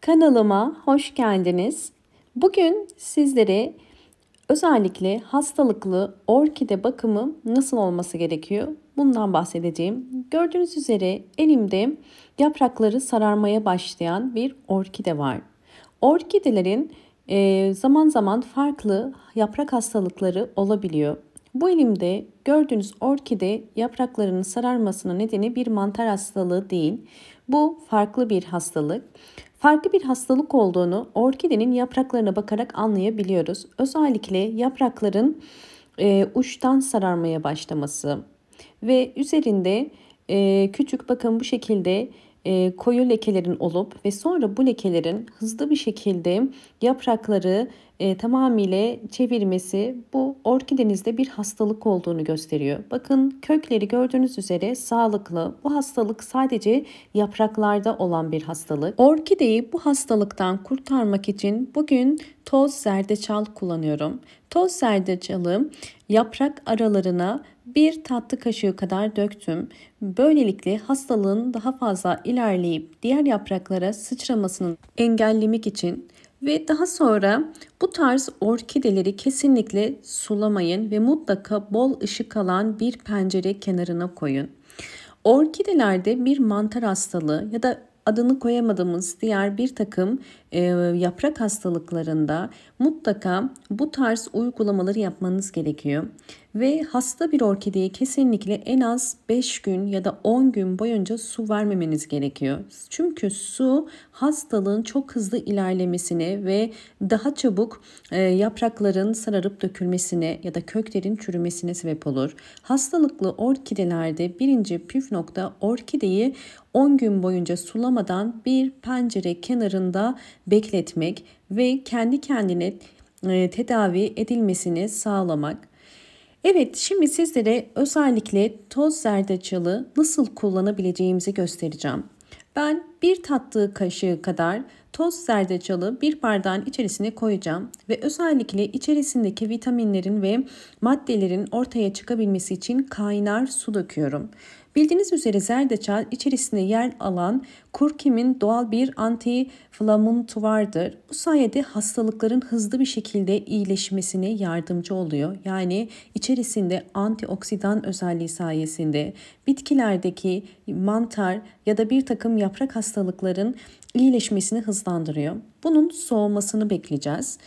Kanalıma hoş geldiniz. Bugün sizlere özellikle hastalıklı orkide bakımı nasıl olması gerekiyor? Bundan bahsedeceğim. Gördüğünüz üzere elimde yaprakları sararmaya başlayan bir orkide var. Orkidelerin zaman zaman farklı yaprak hastalıkları olabiliyor. Bu elimde gördüğünüz orkide yapraklarının sararmasının nedeni bir mantar hastalığı değil. Bu farklı bir hastalık. Farklı bir hastalık olduğunu orkidenin yapraklarına bakarak anlayabiliyoruz. Özellikle yaprakların uçtan sararmaya başlaması ve üzerinde küçük bakın bu şekilde koyu lekelerin olup ve sonra bu lekelerin hızlı bir şekilde yaprakları tamamıyla çevirmesi bu orkidenizde bir hastalık olduğunu gösteriyor. Bakın kökleri gördüğünüz üzere sağlıklı. Bu hastalık sadece yapraklarda olan bir hastalık. Orkideyi bu hastalıktan kurtarmak için bugün toz zerdeçal kullanıyorum. Toz zerdeçalı yaprak aralarına bir tatlı kaşığı kadar döktüm. Böylelikle hastalığın daha fazla ilerleyip diğer yapraklara sıçramasını engellemek için ve daha sonra bu tarz orkideleri kesinlikle sulamayın ve mutlaka bol ışık alan bir pencere kenarına koyun. Orkidelerde bir mantar hastalığı ya da adını koyamadığımız diğer bir takım yaprak hastalıklarında mutlaka bu tarz uygulamaları yapmanız gerekiyor. Ve hasta bir orkideye kesinlikle en az 5 gün ya da 10 gün boyunca su vermemeniz gerekiyor. Çünkü su hastalığın çok hızlı ilerlemesine ve daha çabuk yaprakların sararıp dökülmesine ya da köklerin çürümesine sebep olur. Hastalıklı orkidelerde birinci püf nokta orkideyi 10 gün boyunca sulamadan bir pencere kenarında bekletmek ve kendi kendine tedavi edilmesini sağlamak. Evet, şimdi sizlere özellikle toz zerdeçalı nasıl kullanabileceğimizi göstereceğim. Ben bir tatlı kaşığı kadar toz zerdeçalı bir bardağın içerisine koyacağım ve özellikle içerisindeki vitaminlerin ve maddelerin ortaya çıkabilmesi için kaynar su döküyorum. Bildiğiniz üzere zerdeçal içerisinde yer alan kurkumin doğal bir anti-inflamatuardır. Bu sayede hastalıkların hızlı bir şekilde iyileşmesine yardımcı oluyor. Yani içerisinde antioksidan özelliği sayesinde bitkilerdeki mantar ya da bir takım yaprak hastalıkların iyileşmesini hızlandırıyor. Bunun soğumasını bekleyeceğiz.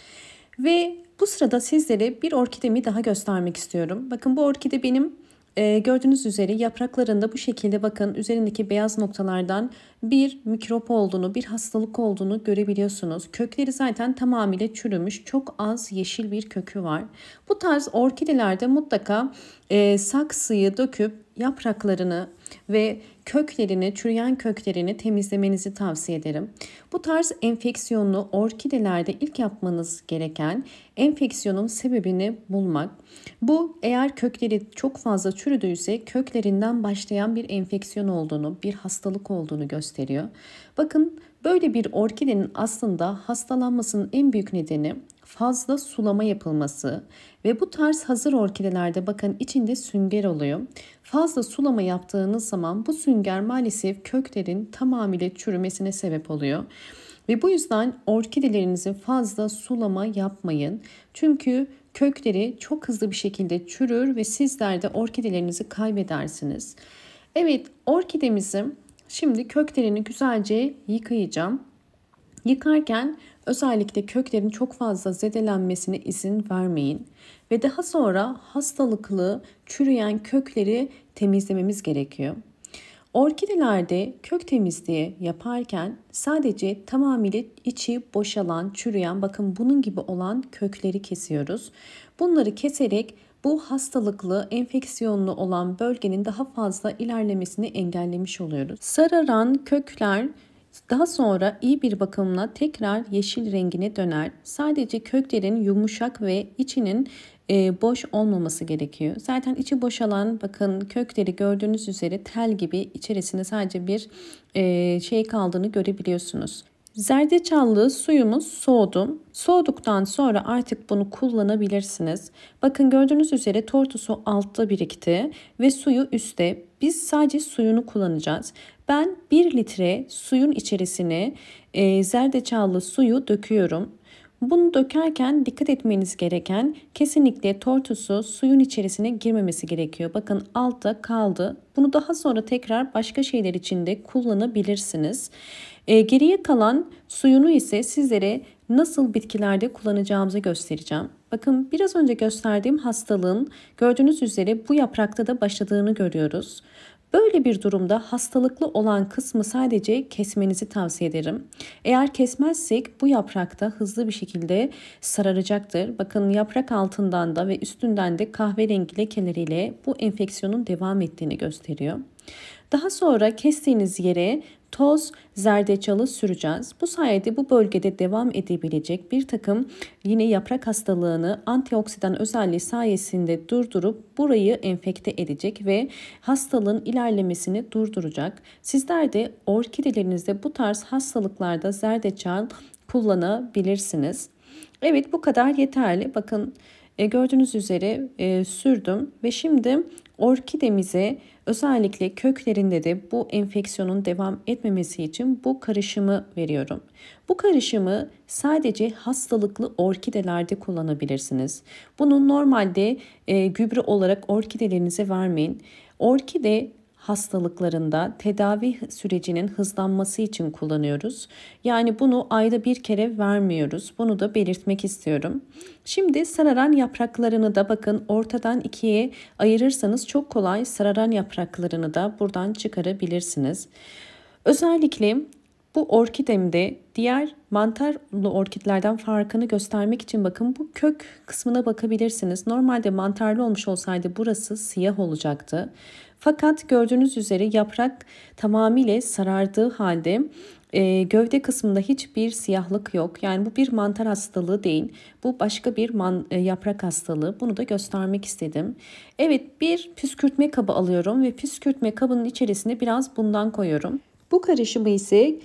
Ve bu sırada sizlere bir orkidemi daha göstermek istiyorum. Bakın bu orkide benim gördüğünüz üzere yapraklarında bu şekilde bakın üzerindeki beyaz noktalardan bir mikrop olduğunu, bir hastalık olduğunu görebiliyorsunuz. Kökleri zaten tamamıyla çürümüş. Çok az yeşil bir kökü var. Bu tarz orkidelerde mutlaka saksıyı döküp yapraklarını ve köklerini, çürüyen köklerini temizlemenizi tavsiye ederim. Bu tarz enfeksiyonlu orkidelerde ilk yapmanız gereken enfeksiyonun sebebini bulmak. Bu eğer kökleri çok fazla çürüdüyse köklerinden başlayan bir enfeksiyon olduğunu, bir hastalık olduğunu gösteriyor. Bakın böyle bir orkidenin aslında hastalanmasının en büyük nedeni fazla sulama yapılması ve bu tarz hazır orkidelerde bakın içinde sünger oluyor. Fazla sulama yaptığınız zaman bu sünger maalesef köklerin tamamıyla çürümesine sebep oluyor. Ve bu yüzden orkidelerinizi fazla sulama yapmayın. Çünkü kökleri çok hızlı bir şekilde çürür ve sizler de orkidelerinizi kaybedersiniz. Evet, orkidemizi şimdi köklerini güzelce yıkayacağım. Yıkarken özellikle köklerin çok fazla zedelenmesine izin vermeyin ve daha sonra hastalıklı çürüyen kökleri temizlememiz gerekiyor. Orkidelerde kök temizliği yaparken sadece tamamıyla içi boşalan, çürüyen bakın bunun gibi olan kökleri kesiyoruz. Bunları keserek bu hastalıklı, enfeksiyonlu olan bölgenin daha fazla ilerlemesini engellemiş oluyoruz. Sararan kökler daha sonra iyi bir bakımla tekrar yeşil rengine döner. Sadece köklerin yumuşak ve içinin boş olmaması gerekiyor. Zaten içi boşalan bakın kökleri gördüğünüz üzere tel gibi içerisinde sadece bir şey kaldığını görebiliyorsunuz. Zerdeçallı suyumuz soğudu. Soğuduktan sonra artık bunu kullanabilirsiniz. Bakın gördüğünüz üzere tortu su altta birikti ve suyu üstte. Biz sadece suyunu kullanacağız. Ben 1 litre suyun içerisine zerdeçallı suyu döküyorum. Bunu dökerken dikkat etmeniz gereken kesinlikle tortusu suyun içerisine girmemesi gerekiyor. Bakın altta kaldı. Bunu daha sonra tekrar başka şeyler için de kullanabilirsiniz. Geriye kalan suyunu ise sizlere nasıl bitkilerde kullanacağımızı göstereceğim. Bakın biraz önce gösterdiğim hastalığın gördüğünüz üzere bu yaprakta da başladığını görüyoruz. Böyle bir durumda hastalıklı olan kısmı sadece kesmenizi tavsiye ederim. Eğer kesmezsek bu yaprakta hızlı bir şekilde sararacaktır. Bakın yaprak altından da ve üstünden de kahverengi lekeleriyle bu enfeksiyonun devam ettiğini gösteriyor. Daha sonra kestiğiniz yere toz zerdeçalı süreceğiz. Bu sayede bu bölgede devam edebilecek bir takım yine yaprak hastalığını antioksidan özelliği sayesinde durdurup burayı enfekte edecek ve hastalığın ilerlemesini durduracak. Sizler de orkidelerinizde bu tarz hastalıklarda zerdeçal kullanabilirsiniz. Evet, bu kadar yeterli. Bakın gördüğünüz üzere sürdüm ve şimdi orkidemize özellikle köklerinde de bu enfeksiyonun devam etmemesi için bu karışımı veriyorum. Bu karışımı sadece hastalıklı orkidelerde kullanabilirsiniz. Bunu normalde gübre olarak orkidelerinize vermeyin. Orkide hastalıklarında tedavi sürecinin hızlanması için kullanıyoruz. Yani bunu ayda bir kere vermiyoruz. Bunu da belirtmek istiyorum. Şimdi sararan yapraklarını da bakın ortadan ikiye ayırırsanız çok kolay sararan yapraklarını da buradan çıkarabilirsiniz. Özellikle bu orkidemde diğer mantarlı orkidelerden farkını göstermek için bakın bu kök kısmına bakabilirsiniz. Normalde mantarlı olmuş olsaydı burası siyah olacaktı. Fakat gördüğünüz üzere yaprak tamamıyla sarardığı halde gövde kısmında hiçbir siyahlık yok. Yani bu bir mantar hastalığı değil. Bu başka bir yaprak hastalığı. Bunu da göstermek istedim. Evet, bir püskürtme kabı alıyorum ve püskürtme kabının içerisine biraz bundan koyuyorum. Bu karışımı ise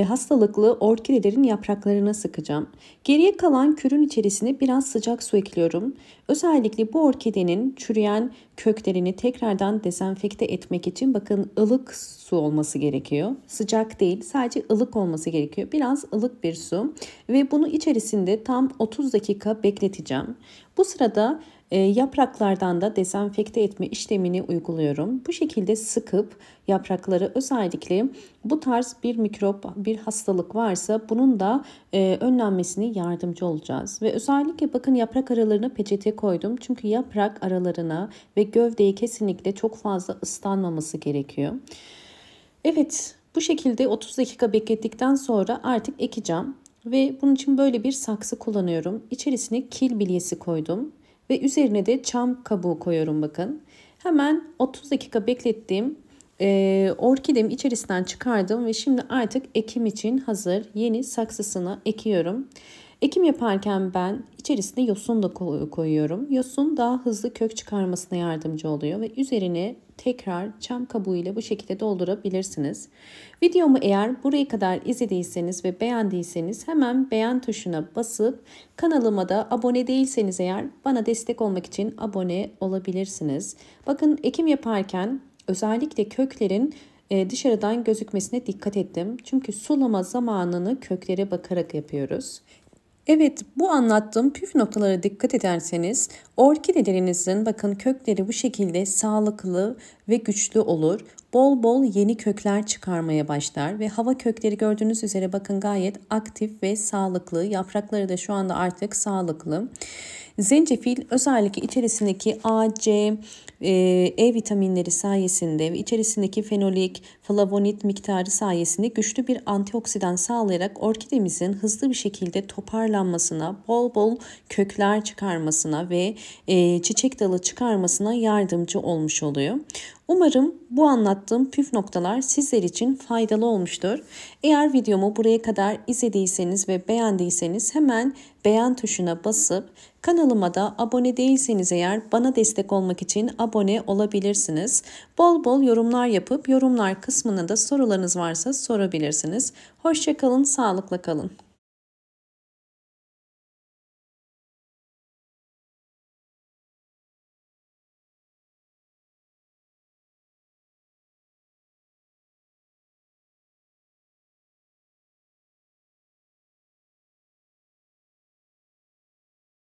hastalıklı orkidelerin yapraklarına sıkacağım. Geriye kalan kürün içerisine biraz sıcak su ekliyorum. Özellikle bu orkidenin çürüyen köklerini tekrardan dezenfekte etmek için bakın ılık su olması gerekiyor. Sıcak değil, sadece ılık olması gerekiyor. Biraz ılık bir su ve bunu içerisinde tam 30 dakika bekleteceğim. Bu sırada yapraklardan da dezenfekte etme işlemini uyguluyorum. Bu şekilde sıkıp yaprakları özellikle bu tarz bir mikrop, bir hastalık varsa bunun da önlenmesine yardımcı olacağız. Ve özellikle bakın yaprak aralarına peçete koydum. Çünkü yaprak aralarına ve gövdeye kesinlikle çok fazla ıslanmaması gerekiyor. Evet, bu şekilde 30 dakika beklettikten sonra artık ekeceğim. Ve bunun için böyle bir saksı kullanıyorum. İçerisine kil bilyesi koydum. Ve üzerine de çam kabuğu koyuyorum bakın. Hemen 30 dakika beklettiğim orkidemi içerisinden çıkardım ve şimdi artık ekim için hazır yeni saksısına ekiyorum. Ekim yaparken ben içerisine yosun da koyuyorum. Yosun daha hızlı kök çıkarmasına yardımcı oluyor ve üzerine tekrar çam kabuğu ile bu şekilde doldurabilirsiniz. Videomu eğer buraya kadar izlediyseniz ve beğendiyseniz hemen beğen tuşuna basıp kanalıma da abone değilseniz eğer bana destek olmak için abone olabilirsiniz. Bakın ekim yaparken özellikle köklerin dışarıdan gözükmesine dikkat ettim. Çünkü sulama zamanını köklere bakarak yapıyoruz. Evet, bu anlattığım püf noktalara dikkat ederseniz orkidelerinizin bakın kökleri bu şekilde sağlıklı ve güçlü olur. Bol bol yeni kökler çıkarmaya başlar ve hava kökleri gördüğünüz üzere bakın gayet aktif ve sağlıklı. Yaprakları da şu anda artık sağlıklı. Zencefil özellikle içerisindeki A, C, E vitaminleri sayesinde ve içerisindeki fenolik, flavonit miktarı sayesinde güçlü bir antioksidan sağlayarak orkidemizin hızlı bir şekilde toparlanmasına, bol bol kökler çıkarmasına ve çiçek dalı çıkarmasına yardımcı olmuş oluyor. Umarım bu anlattığım püf noktalar sizler için faydalı olmuştur. Eğer videomu buraya kadar izlediyseniz ve beğendiyseniz hemen beğen tuşuna basıp kanalıma da abone değilseniz eğer bana destek olmak için abone olabilirsiniz. Bol bol yorumlar yapıp yorumlar kısmına da sorularınız varsa sorabilirsiniz. Hoşça kalın, sağlıkla kalın.